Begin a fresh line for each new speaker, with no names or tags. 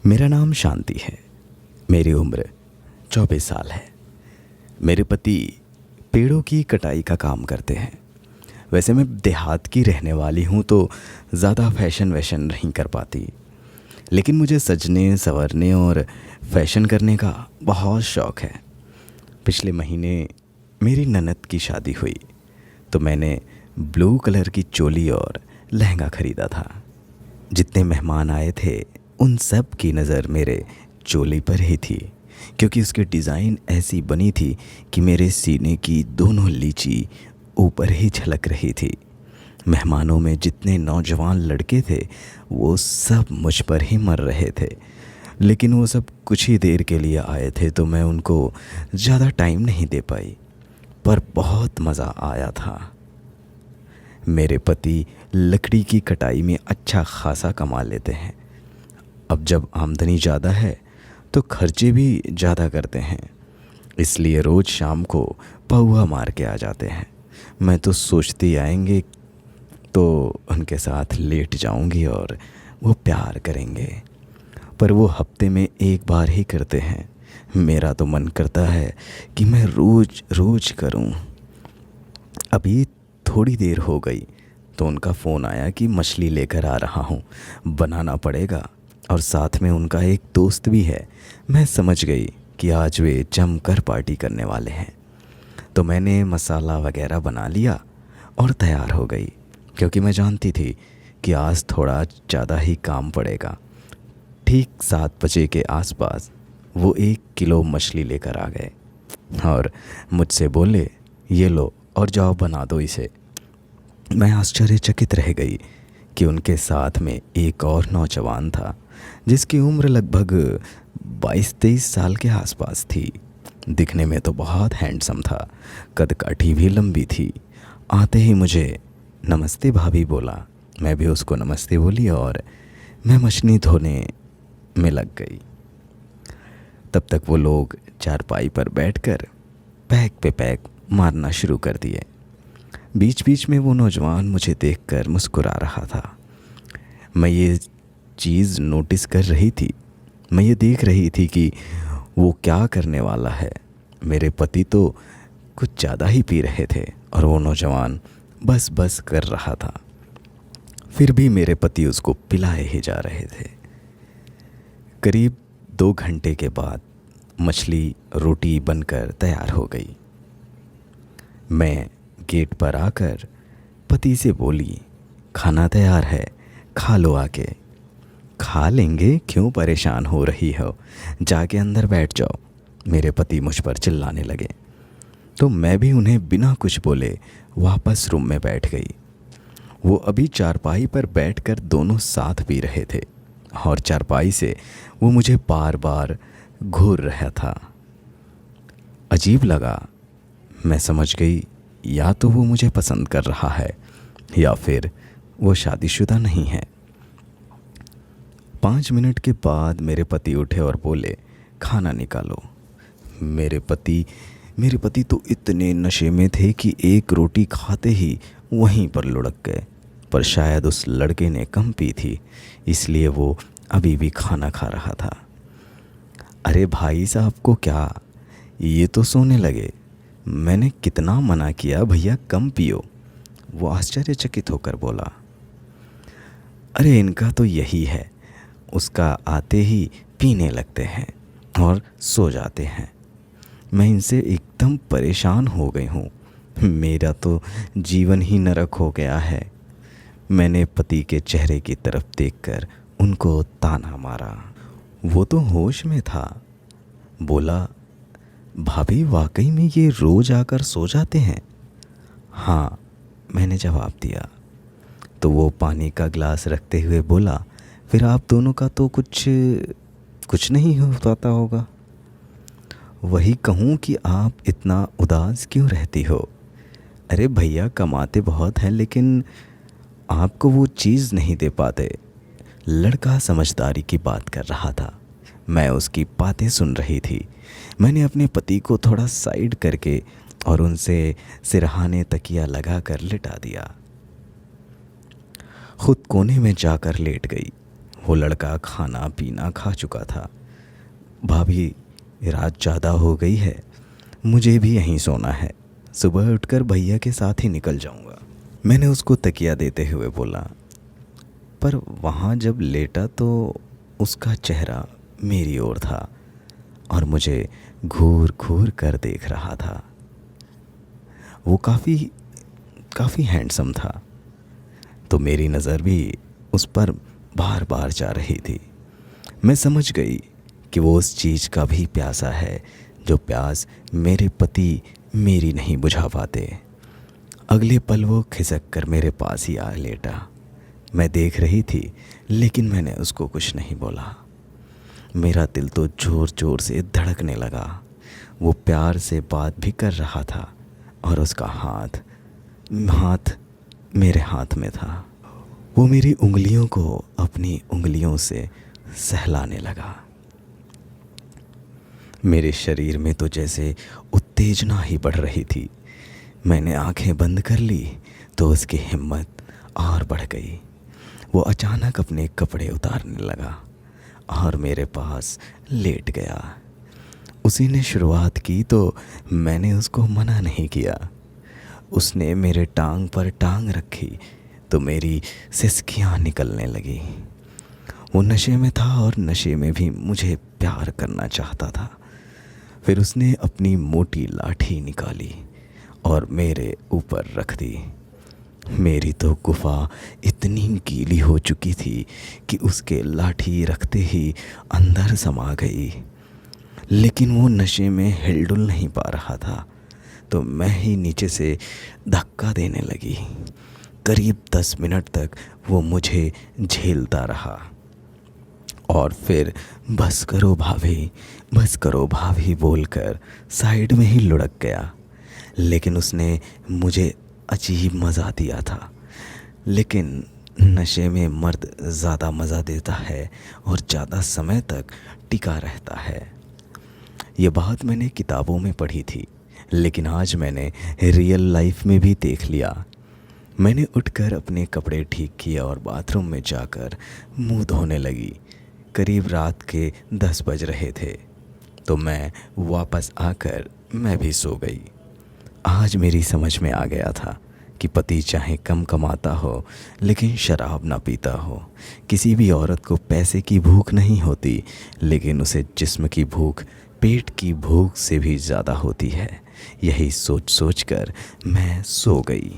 मेरा नाम शांति है। मेरी उम्र 24 साल है। मेरे पति पेड़ों की कटाई का काम करते हैं। वैसे मैं देहात की रहने वाली हूँ तो ज़्यादा फैशन वैशन नहीं कर पाती, लेकिन मुझे सजने संवरने और फैशन करने का बहुत शौक़ है। पिछले महीने मेरी ननद की शादी हुई तो मैंने ब्लू कलर की चोली और लहंगा ख़रीदा था। जितने मेहमान आए थे उन सब की नज़र मेरे चोली पर ही थी, क्योंकि उसकी डिज़ाइन ऐसी बनी थी कि मेरे सीने की दोनों लीची ऊपर ही झलक रही थी। मेहमानों में जितने नौजवान लड़के थे वो सब मुझ पर ही मर रहे थे, लेकिन वो सब कुछ ही देर के लिए आए थे तो मैं उनको ज़्यादा टाइम नहीं दे पाई, पर बहुत मज़ा आया था। मेरे पति लकड़ी की कटाई में अच्छा खासा कमा लेते हैं। अब जब आमदनी ज़्यादा है तो खर्चे भी ज़्यादा करते हैं, इसलिए रोज़ शाम को पौआ मार के आ जाते हैं। मैं तो सोचती आएंगे तो उनके साथ लेट जाऊंगी और वो प्यार करेंगे, पर वो हफ्ते में एक बार ही करते हैं। मेरा तो मन करता है कि मैं रोज़ रोज़ करूं। अभी थोड़ी देर हो गई तो उनका फ़ोन आया कि मछली लेकर आ रहा हूं, बनाना पड़ेगा, और साथ में उनका एक दोस्त भी है। मैं समझ गई कि आज वे जमकर पार्टी करने वाले हैं, तो मैंने मसाला वगैरह बना लिया और तैयार हो गई, क्योंकि मैं जानती थी कि आज थोड़ा ज़्यादा ही काम पड़ेगा। ठीक 7 बजे के आसपास वो 1 किलो मछली लेकर आ गए और मुझसे बोले, ये लो और जाओ बना दो इसे। मैं आश्चर्यचकित रह गई कि उनके साथ में एक और नौजवान था जिसकी उम्र लगभग 22-23 साल के आसपास थी। दिखने में तो बहुत हैंडसम था, कदकाठी भी लंबी थी। आते ही मुझे नमस्ते भाभी बोला। मैं भी उसको नमस्ते बोली और मैं मछली धोने में लग गई। तब तक वो लोग चारपाई पर बैठकर पैक पे पैक मारना शुरू कर दिए। बीच बीच में वो नौजवान मुझे देखकर मुस्कुरा रहा था। मैं ये चीज़ नोटिस कर रही थी। मैं ये देख रही थी कि वो क्या करने वाला है। मेरे पति तो कुछ ज़्यादा ही पी रहे थे और वो नौजवान बस बस कर रहा था। फिर भी मेरे पति उसको पिलाए ही जा रहे थे। करीब 2 घंटे के बाद मछली रोटी बनकर तैयार हो गई। मैं गेट पर आकर पति से बोली, खाना तैयार है, खा लो आके। खा लेंगे, क्यों परेशान हो रही हो, जाके अंदर बैठ जाओ। मेरे पति मुझ पर चिल्लाने लगे तो मैं भी उन्हें बिना कुछ बोले वापस रूम में बैठ गई। वो अभी चारपाई पर बैठकर दोनों साथ पी रहे थे और चारपाई से वो मुझे बार बार घूर रहा था। अजीब लगा। मैं समझ गई या तो वो मुझे पसंद कर रहा है या फिर वो शादीशुदा नहीं है। 5 मिनट के बाद मेरे पति उठे और बोले, खाना निकालो। मेरे पति तो इतने नशे में थे कि एक रोटी खाते ही वहीं पर लुढ़क गए, पर शायद उस लड़के ने कम पी थी, इसलिए वो अभी भी खाना खा रहा था। अरे भाई साहब को क्या, ये तो सोने लगे। मैंने कितना मना किया, भैया कम पियो। वो आश्चर्यचकित होकर बोला, अरे इनका तो यही है, उसका आते ही पीने लगते हैं और सो जाते हैं। मैं इनसे एकदम परेशान हो गई हूँ। मेरा तो जीवन ही नरक हो गया है। मैंने पति के चेहरे की तरफ देखकर उनको ताना मारा। वो तो होश में था। बोला, भाभी वाकई में ये रोज़ आकर सो जाते हैं? हाँ, मैंने जवाब दिया। तो वो पानी का गिलास रखते हुए बोला, फिर आप दोनों का तो कुछ नहीं हो पाता होगा। वही कहूँ कि आप इतना उदास क्यों रहती हो? अरे भैया कमाते बहुत हैं, लेकिन आपको वो चीज़ नहीं दे पाते। लड़का समझदारी की बात कर रहा था। मैं उसकी बातें सुन रही थी। मैंने अपने पति को थोड़ा साइड करके और उनसे सिरहाने तकिया लगा कर लिटा दिया। खुद कोने में जाकर लेट गई। वो लड़का खाना पीना खा चुका था। भाभी, रात ज़्यादा हो गई है, मुझे भी यहीं सोना है, सुबह उठकर भैया के साथ ही निकल जाऊंगा। मैंने उसको तकिया देते हुए बोला। पर वहाँ जब लेटा तो उसका चेहरा मेरी ओर था और मुझे घूर घूर कर देख रहा था। वो काफ़ी हैंडसम था, तो मेरी नज़र भी उस पर बार बार जा रही थी। मैं समझ गई कि वो उस चीज़ का भी प्यासा है जो प्यास मेरे पति मेरी नहीं बुझा पाते। अगले पल वो खिसक कर मेरे पास ही आ लेटा। मैं देख रही थी लेकिन मैंने उसको कुछ नहीं बोला। मेरा दिल तो ज़ोर ज़ोर से धड़कने लगा। वो प्यार से बात भी कर रहा था और उसका हाथ मेरे हाथ में था। वो मेरी उंगलियों को अपनी उंगलियों से सहलाने लगा। मेरे शरीर में तो जैसे उत्तेजना ही बढ़ रही थी। मैंने आंखें बंद कर ली तो उसकी हिम्मत और बढ़ गई। वो अचानक अपने कपड़े उतारने लगा और मेरे पास लेट गया। उसी ने शुरुआत की तो मैंने उसको मना नहीं किया। उसने मेरे टांग पर टांग रखी तो मेरी सिसकियां निकलने लगी। वो नशे में था और नशे में भी मुझे प्यार करना चाहता था। फिर उसने अपनी मोटी लाठी निकाली और मेरे ऊपर रख दी। मेरी तो गुफा इतनी गीली हो चुकी थी कि उसके लाठी रखते ही अंदर समा गई। लेकिन वो नशे में हिलडुल नहीं पा रहा था, तो मैं ही नीचे से धक्का देने लगी। करीब 10 मिनट तक वो मुझे झेलता रहा और फिर बस करो भाभी बोलकर साइड में ही लुढ़क गया। लेकिन उसने मुझे अजीब मज़ा दिया था। लेकिन नशे में मर्द ज़्यादा मज़ा देता है और ज़्यादा समय तक टिका रहता है। ये बात मैंने किताबों में पढ़ी थी, लेकिन आज मैंने रियल लाइफ में भी देख लिया। मैंने उठकर अपने कपड़े ठीक किए और बाथरूम में जाकर मुंह धोने लगी। करीब रात के 10 बज रहे थे, तो मैं वापस आकर मैं भी सो गई। आज मेरी समझ में आ गया था कि पति चाहे कम कमाता हो लेकिन शराब ना पीता हो। किसी भी औरत को पैसे की भूख नहीं होती, लेकिन उसे जिस्म की भूख पेट की भूख से भी ज़्यादा होती है। यही सोच कर मैं सो गई।